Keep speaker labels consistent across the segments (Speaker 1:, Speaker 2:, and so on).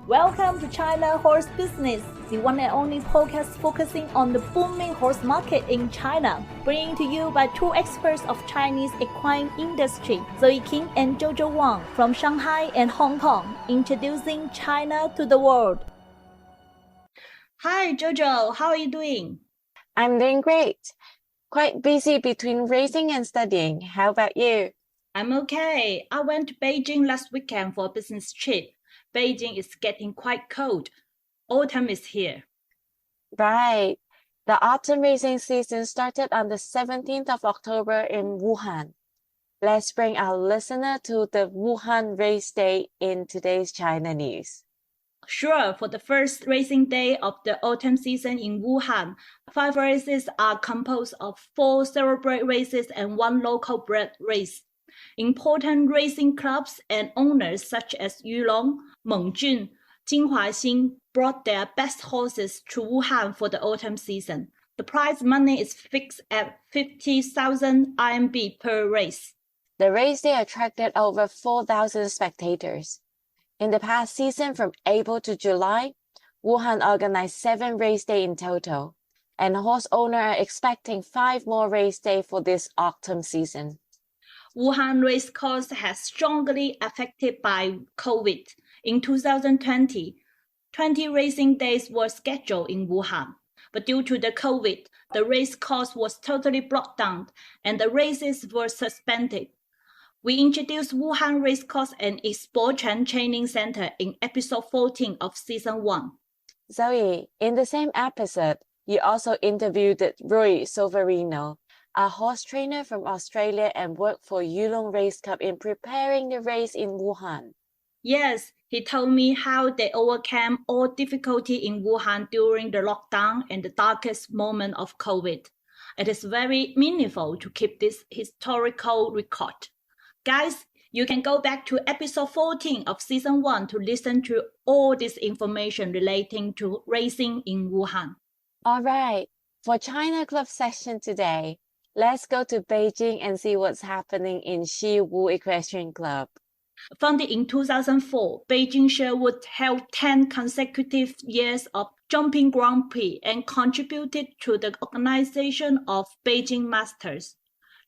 Speaker 1: Welcome to China Horse Business, the one and only podcast focusing on the booming horse market in China, bringing to you by two experts of Chinese equine industry, Zoe King and Jojo Wang from Shanghai and Hong Kong, introducing China to the world. Hi Jojo, how are you doing?
Speaker 2: I'm doing great. Quite busy between racing and studying. How about you?
Speaker 1: I'm okay. I went to Beijing last weekend for a business trip. Beijing is getting quite cold. Autumn is here.
Speaker 2: Right. The autumn racing season started on the 17th of October in Wuhan. Let's bring our listener to the Wuhan race day in today's China news.
Speaker 1: Sure, for the first racing day of the autumn season in Wuhan, 5 races are composed of 4 thoroughbred races and 1 local bred race. Important racing clubs and owners such as Yulong, Mengjun, Jinhuaxin brought their best horses to Wuhan for the autumn season. The prize money is fixed at 50,000 RMB per race.
Speaker 2: The race day attracted over 4,000 spectators. In the past season from April to July, Wuhan organized 7 race days in total, and horse owners are expecting 5 more race days for this autumn season.
Speaker 1: Wuhan race course has strongly affected by COVID. In 2020, 20 racing days were scheduled in Wuhan, but due to the COVID, the race course was totally blocked down and the races were suspended. We introduced Wuhan Race Course and its Boquan Training Center in episode 14 of season 1.
Speaker 2: Zoe, in the same episode, you also interviewed Roy Soverino, a horse trainer from Australia and worked for Yulong Race Cup in preparing the race in Wuhan.
Speaker 1: Yes, he told me how they overcame all difficulty in Wuhan during the lockdown and the darkest moment of COVID. It is very meaningful to keep this historical record. Guys, you can go back to episode 14 of season 1 to listen to all this information relating to racing in Wuhan.
Speaker 2: All right, for China Club session today, let's go to Beijing and see what's happening in Sheerwood Equestrian Club.
Speaker 1: Founded in 2004, Beijing Sheerwood held 10 consecutive years of jumping Grand Prix and contributed to the organization of Beijing Masters.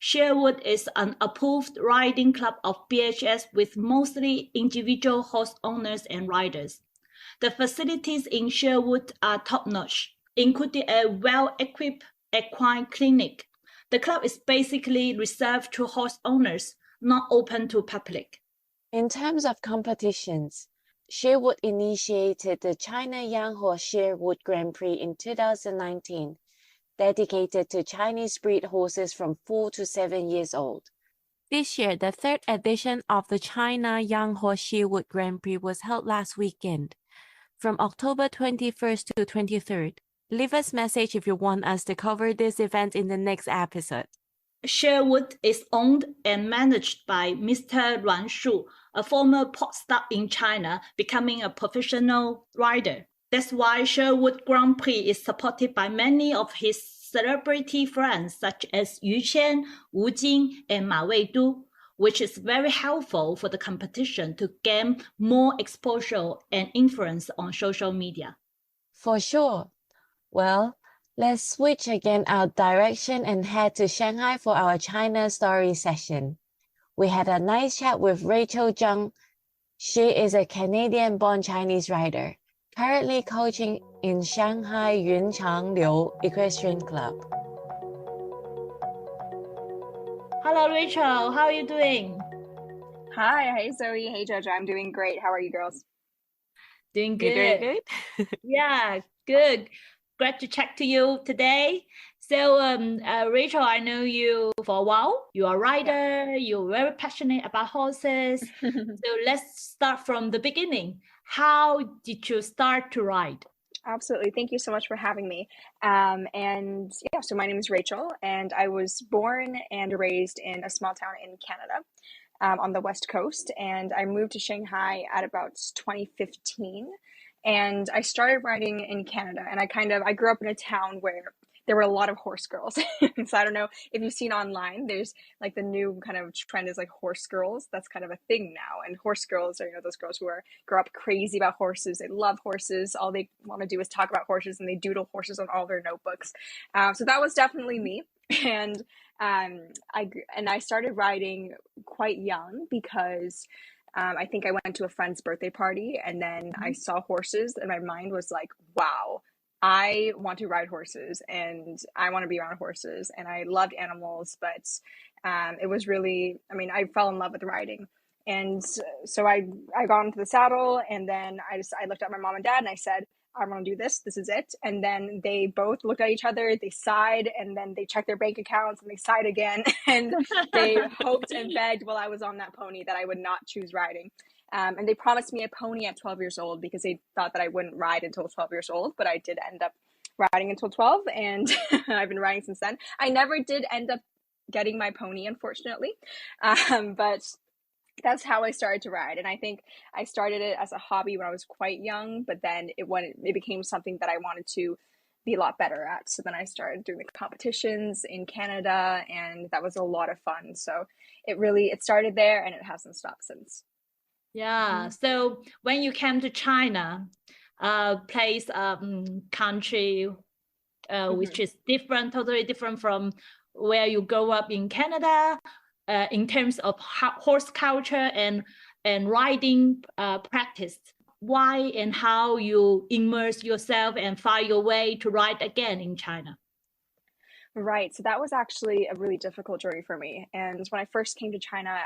Speaker 1: Sheerwood is an approved riding club of BHS with mostly individual horse owners and riders. The facilities in Sheerwood are top-notch, including a well-equipped equine clinic. The club is basically reserved to horse owners, not open to public.
Speaker 2: In terms of competitions, Sheerwood initiated the China Young Horse Sheerwood Grand Prix in 2019, dedicated to Chinese breed horses from 4 to 7 years old. This year, the 3rd edition of the China Young Horse Sheerwood Grand Prix was held last weekend, from October 21st to 23rd. Leave us a message if you want us to cover this event in the next episode.
Speaker 1: Sheerwood is owned and managed by Mr. Ruan Shu, a former port star in China, becoming a professional rider. That's why Sheerwood Grand Prix is supported by many of his celebrity friends such as Yu Qian, Wu Jing, and Ma Weidu, which is very helpful for the competition to gain more exposure and influence on social media.
Speaker 2: For sure. Well, let's switch again our direction and head to Shanghai for our China story session. We had a nice chat with Rachel ZHANG. She is a Canadian-born Chinese rider, currently coaching in Shanghai Yunchang Liu Equestrian Club.
Speaker 1: Hello, Rachel. How are you doing?
Speaker 3: Hi. Hey, Zoe. Hey, Jojo. I'm doing great. How are you girls?
Speaker 1: Doing good.
Speaker 2: You doing good?
Speaker 1: Yeah, good. Glad to chat to you today. So, Rachel, I know you for a while. You're a rider. You're very passionate about horses. So let's start from the beginning. How did you start to ride?
Speaker 3: Absolutely. Thank you so much for having me. So my name is Rachel, and I was born and raised in a small town in Canada, on the West Coast, and I moved to Shanghai at about 2015. And I started riding in Canada, and I grew up in a town where there were a lot of horse girls. So I don't know if you've seen online, there's like the new kind of trend is like horse girls. That's kind of a thing now. And horse girls are, you know, those girls who grow up crazy about horses. They love horses. All they want to do is talk about horses, and they doodle horses on all their notebooks. So that was definitely me. And I started riding quite young because I think I went to a friend's birthday party, and then I saw horses, and my mind was like, wow, I want to ride horses, and I want to be around horses, and I loved animals, but it was really, I mean, I fell in love with riding. And so I got into the saddle, and then I looked at my mom and dad, and I said, I want to do this. This is it. And then they both looked at each other, they sighed, and then they checked their bank accounts, and they sighed again. And they hoped and begged while I was on that pony that I would not choose riding. And they promised me a pony at 12 years old because they thought that I wouldn't ride until 12 years old. But I did end up riding until 12, and I've been riding since then. I never did end up getting my pony, unfortunately. But that's how I started to ride. And I think I started it as a hobby when I was quite young, but then it became something that I wanted to be a lot better at. So then I started doing the competitions in Canada, and that was a lot of fun. So it started there, and it hasn't stopped since.
Speaker 1: Yeah. So when you came to China, place, country, which is different, totally different from where you grew up in Canada, in terms of horse culture and riding practice. Why and how you immerse yourself and find your way to ride again in China?
Speaker 3: Right. So that was actually a really difficult journey for me. And when I first came to China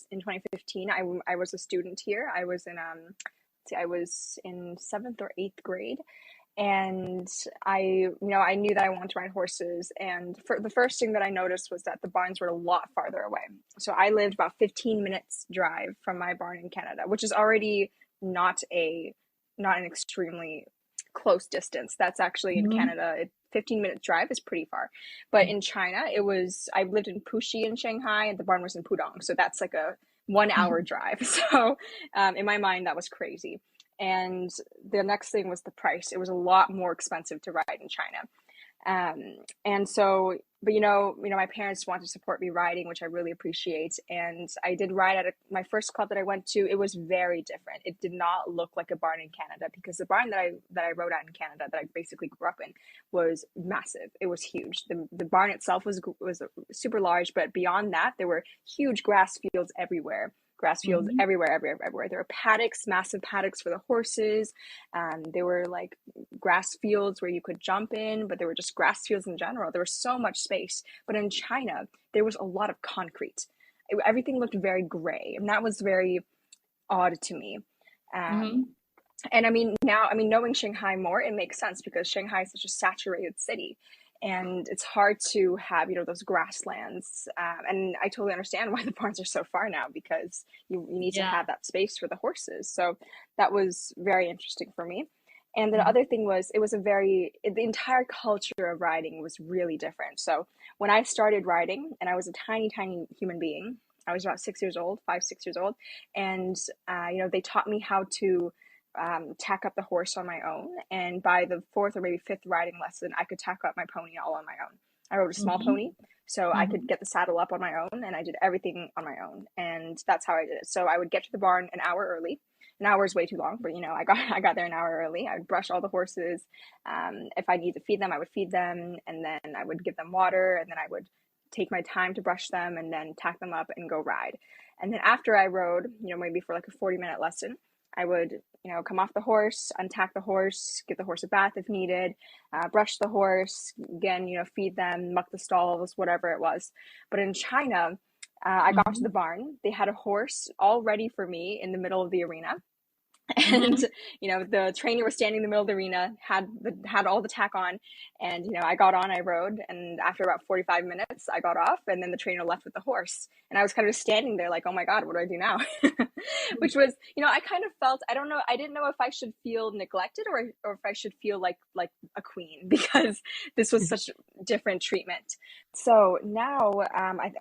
Speaker 3: in 2015, I was a student here. I was in 7th or 8th grade. And I knew that I wanted to ride horses. And the first thing that I noticed was that the barns were a lot farther away. So I lived about 15 minutes drive from my barn in Canada, which is already not an extremely close distance. That's actually in Canada, 15-minute drive is pretty far. But in China, I lived in Puxi in Shanghai, and the barn was in Pudong. So that's like a 1-hour drive. So in my mind, that was crazy. And the next thing was the price. It was a lot more expensive to ride in China. And so, but my parents wanted to support me riding, which I really appreciate. And I did ride at my first club that I went to. It was very different. It did not look like a barn in Canada, because the barn that I rode at in Canada, that I basically grew up in, was massive. It was huge. The barn itself was super large, but beyond that, there were huge grass fields everywhere. Everywhere. There were paddocks, massive paddocks for the horses. There were like grass fields where you could jump in, but there were just grass fields in general. There was so much space. But in China, there was a lot of concrete. Everything looked very gray, and that was very odd to me. And knowing Shanghai more, it makes sense, because Shanghai is such a saturated city. And it's hard to have, those grasslands. And I totally understand why the barns are so far now, because you need to have that space for the horses. So that was very interesting for me. And the other thing was, the entire culture of riding was really different. So when I started riding, and I was a tiny, tiny human being, I was about 6 years old, 5, 6 years old. And, they taught me how to tack up the horse on my own. And by the 4th or maybe 5th riding lesson, I could tack up my pony all on my own. I rode a small pony, so I could get the saddle up on my own, and I did everything on my own. And that's how I did it. So I would get to the barn an hour early. An hour is way too long, but I got there an hour early. I would brush all the horses. If I need to feed them, I would feed them, and then I would give them water, and then I would take my time to brush them, and then tack them up and go ride. And then after I rode, maybe for like a 40-minute lesson, I would, come off the horse, untack the horse, give the horse a bath if needed, brush the horse, again, feed them, muck the stalls, whatever it was. But in China, I got to the barn. They had a horse all ready for me in the middle of the arena. And the trainer was standing in the middle of the arena, had all the tack on, and I got on, I rode, and after about 45 minutes I got off, and then the trainer left with the horse, and I was kind of standing there like, oh my god, what do I do now? Which was, I kind of felt, I don't know, I didn't know if I should feel neglected or if I should feel like a queen, because this was such different treatment. So now,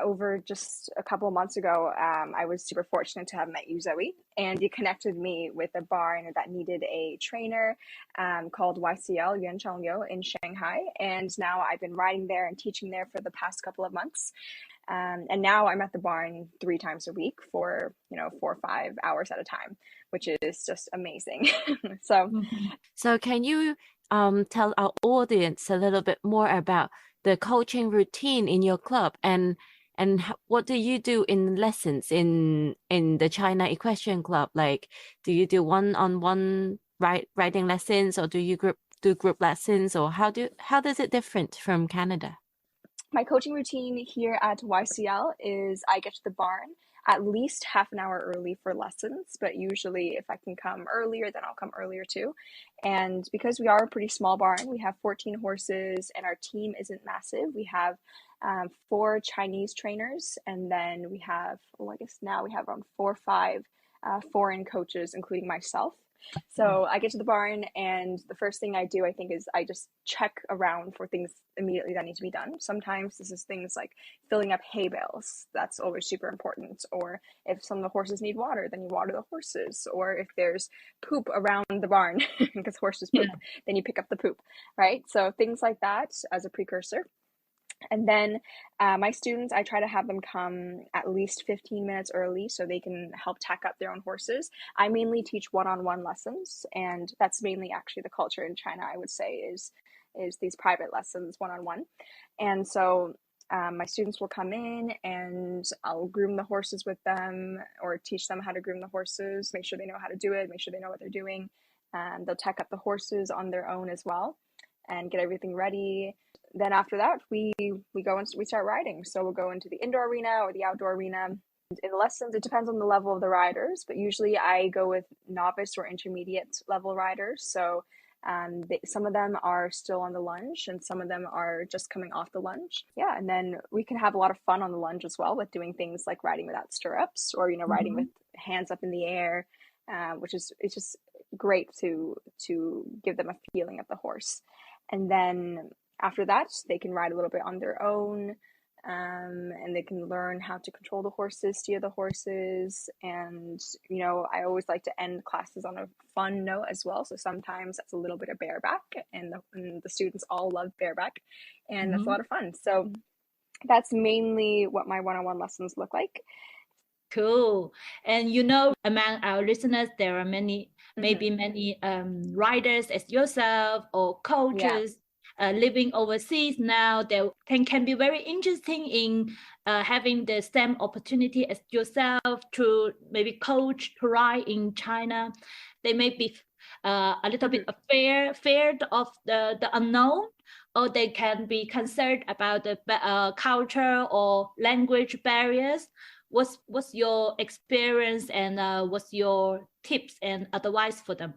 Speaker 3: over just a couple of months ago, I was super fortunate to have met you, Zoe, and he connected me with a barn that needed a trainer called YCL in Shanghai. And now I've been riding there and teaching there for the past couple of months. And now I'm at the barn 3 times a week for 4 or 5 hours at a time, which is just amazing.
Speaker 2: So can you tell our audience a little bit more about the coaching routine in your club, and what do you do in lessons in the China Equestrian Club? Like, do you do one-on-one riding lessons, or do you do group lessons, or how does it different from Canada?
Speaker 3: My coaching routine here at YCL is I get to the barn at least half an hour early for lessons, but usually if I can come earlier, then I'll come earlier too. And because we are a pretty small barn, we have 14 horses and our team isn't massive. We have 4 Chinese trainers, and then we have, I guess now we have around 4 or 5 foreign coaches, including myself. So I get to the barn, and the first thing I do, I think, is I just check around for things immediately that need to be done. Sometimes this is things like filling up hay bales. That's always super important. Or if some of the horses need water, then you water the horses. Or if there's poop around the barn, because horses poop, then you pick up the poop, right? So things like that as a precursor. And then my students, I try to have them come at least 15 minutes early so they can help tack up their own horses. I mainly teach one-on-one lessons, and that's mainly actually the culture in China, I would say, is these private lessons one-on-one. And so my students will come in and I'll groom the horses with them, or teach them how to groom the horses, make sure they know how to do it, make sure they know what they're doing. They'll tack up the horses on their own as well and get everything ready. Then after that, we start riding. So we'll go into the indoor arena or the outdoor arena. In lessons, it depends on the level of the riders, but usually I go with novice or intermediate level riders. So some of them are still on the lunge and some of them are just coming off the lunge. Yeah, and then we can have a lot of fun on the lunge as well with doing things like riding without stirrups, or riding with hands up in the air, which is, it's just great to give them a feeling of the horse. And then after that, they can ride a little bit on their own, and they can learn how to control the horses, steer the horses. And, I always like to end classes on a fun note as well. So sometimes that's a little bit of bareback, and the students all love bareback, and that's a lot of fun. So that's mainly what my one-on-one lessons look like.
Speaker 1: Cool. And among our listeners, there are many riders as yourself or coaches living overseas now that can be very interesting in having the same opportunity as yourself to maybe coach to ride in China. They may be a little bit feared of the unknown, or they can be concerned about the culture or language barriers. What's your experience, and what's your tips and advice for them?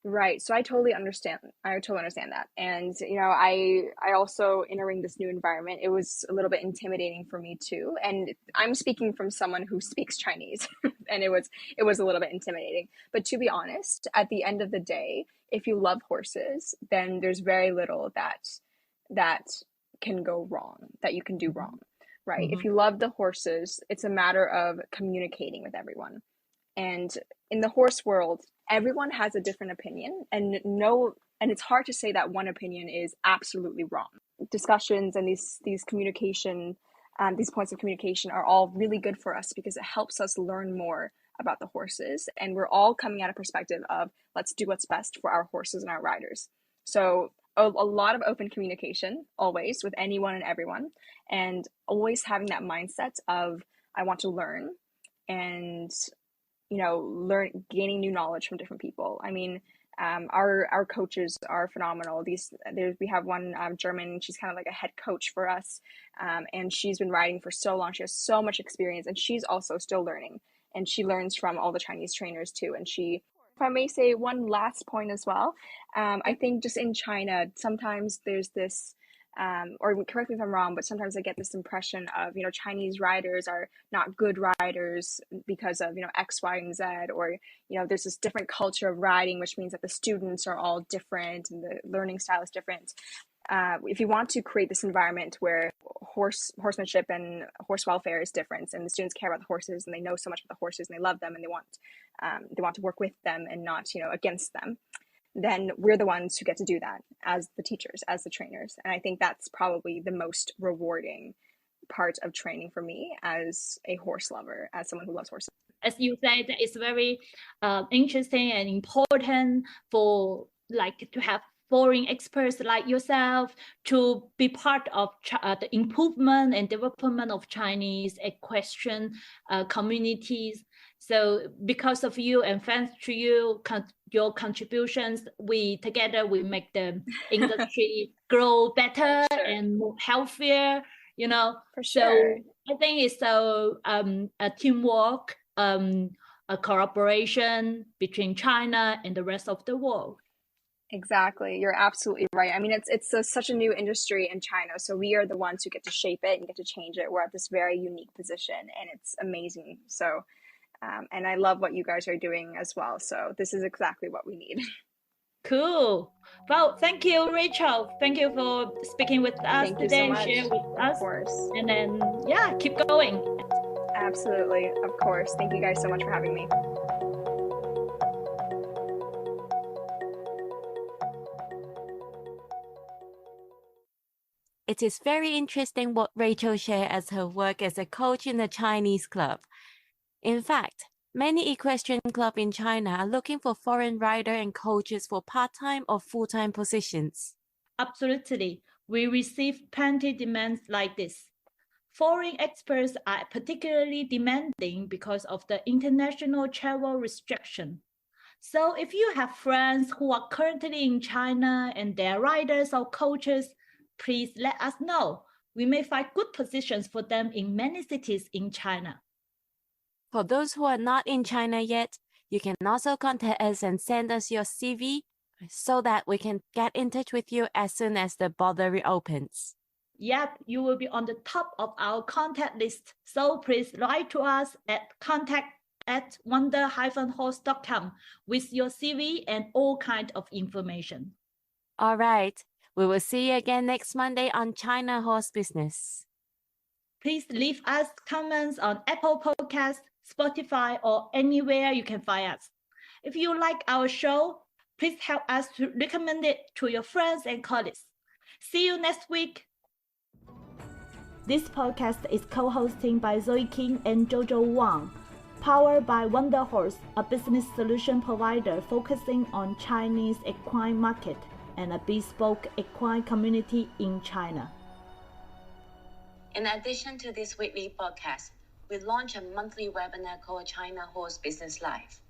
Speaker 3: Right. So I totally understand that. And, I also, entering this new environment, it was a little bit intimidating for me too. And I'm speaking from someone who speaks Chinese and it was a little bit intimidating. But to be honest, at the end of the day, if you love horses, then there's very little that can go wrong, that you can do wrong, right? If you love the horses, it's a matter of communicating with everyone. And in the horse world, everyone has a different opinion, and it's hard to say that one opinion is absolutely wrong. Discussions and these communication, these points of communication are all really good for us because it helps us learn more about the horses, and we're all coming at a perspective of let's do what's best for our horses and our riders. So a lot of open communication always with anyone and everyone, and always having that mindset of I want to learn, and gaining new knowledge from different people. I mean, our coaches are phenomenal. We have one German, she's kind of like a head coach for us, and she's been riding for so long. She has so much experience, and she's also still learning, and she learns from all the Chinese trainers too. And if I may say one last point as well, I think just in China, sometimes there's this, or correct me if I'm wrong, but sometimes I get this impression of, Chinese riders are not good riders because of, X, Y, and Z, or, there's this different culture of riding, which means that the students are all different and the learning style is different. If you want to create this environment where horsemanship and horse welfare is different, and the students care about the horses, and they know so much about the horses, and they love them, and they want to work with them and not, against them, then we're the ones who get to do that as the teachers, as the trainers. And I think that's probably the most rewarding part of training for me as a horse lover, as someone who loves horses.
Speaker 1: As you said, it's very interesting and important for to have foreign experts like yourself to be part of the improvement and development of Chinese equestrian communities. So because of you and thanks to you, your contributions, we make the industry grow better and more healthier,
Speaker 3: For sure.
Speaker 1: So I think it's a teamwork, a cooperation between China and the rest of the world.
Speaker 3: Exactly. You're absolutely right. I mean, it's such a new industry in China, so we are the ones who get to shape it and get to change it. We're at this very unique position, and it's amazing. So, and I love what you guys are doing as well. So this is exactly what we need.
Speaker 1: Cool. Well, thank you, Rachel. Thank you for speaking with us today, share with us.
Speaker 3: Of course.
Speaker 1: And then, keep going.
Speaker 3: Absolutely. Of course. Thank you guys so much for having me.
Speaker 2: It is very interesting what Rachel shared as her work as a coach in a Chinese club. In fact, many equestrian clubs in China are looking for foreign riders and coaches for part-time or full-time positions.
Speaker 1: Absolutely. We receive plenty demands like this. Foreign experts are particularly demanding because of the international travel restriction. So if you have friends who are currently in China and they're riders or coaches, please let us know. We may find good positions for them in many cities in China.
Speaker 2: For those who are not in China yet, you can also contact us and send us your CV so that we can get in touch with you as soon as the border reopens.
Speaker 1: Yep, you will be on the top of our contact list. So please write to us at contact@wonder-horse.com with your CV and all kinds of information.
Speaker 2: All right. We will see you again next Monday on China Horse Business.
Speaker 1: Please leave us comments on Apple Podcasts, Spotify, or anywhere you can find us. If you like our show, please help us to recommend it to your friends and colleagues. See you next week. This podcast is co-hosted by Zoe King and Jojo Wang, powered by Wonder Horse, a business solution provider focusing on Chinese equine market and a bespoke equine community in China.
Speaker 2: In addition to this weekly podcast, we launch a monthly webinar called China Horse Business Live.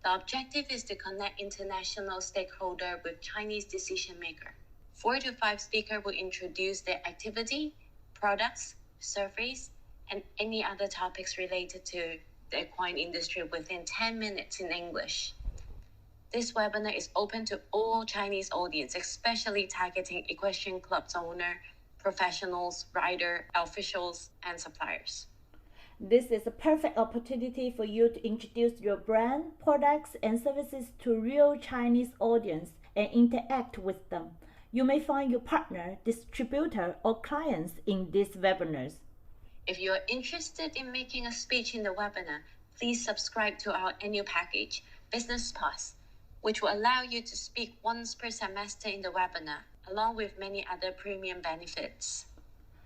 Speaker 2: The objective is to connect international stakeholders with Chinese decision makers. 4 to 5 speakers will introduce their activity, products, surveys, and any other topics related to the equine industry within 10 minutes in English. This webinar is open to all Chinese audience, especially targeting equestrian clubs owner, professionals, rider, officials, and suppliers.
Speaker 1: This is a perfect opportunity for you to introduce your brand, products, and services to real Chinese audience and interact with them. You may find your partner, distributor, or clients in these webinars.
Speaker 2: If you are interested in making a speech in the webinar, please subscribe to our annual package, Business Pass, which will allow you to speak once per semester in the webinar, along with many other premium benefits.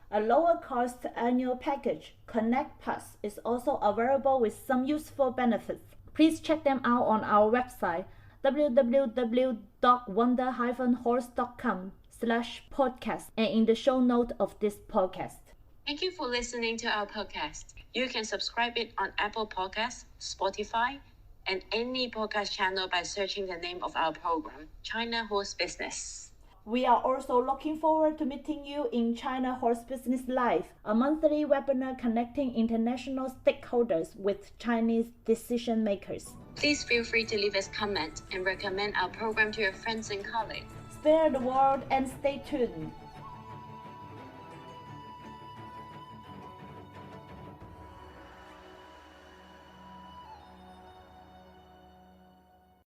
Speaker 1: A lower cost annual package, Connect Plus, is also available with some useful benefits. Please check them out on our website, www.wonder-horse.com/podcast, and in the show note of this podcast.
Speaker 2: Thank you for listening to our podcast. You can subscribe it on Apple Podcasts, Spotify, and any podcast channel by searching the name of our program, China Horse Business.
Speaker 1: We are also looking forward to meeting you in China Horse Business Live, a monthly webinar connecting international stakeholders with Chinese decision makers.
Speaker 2: Please feel free to leave us comments and recommend our program to your friends and colleagues.
Speaker 1: Spare the world and stay tuned.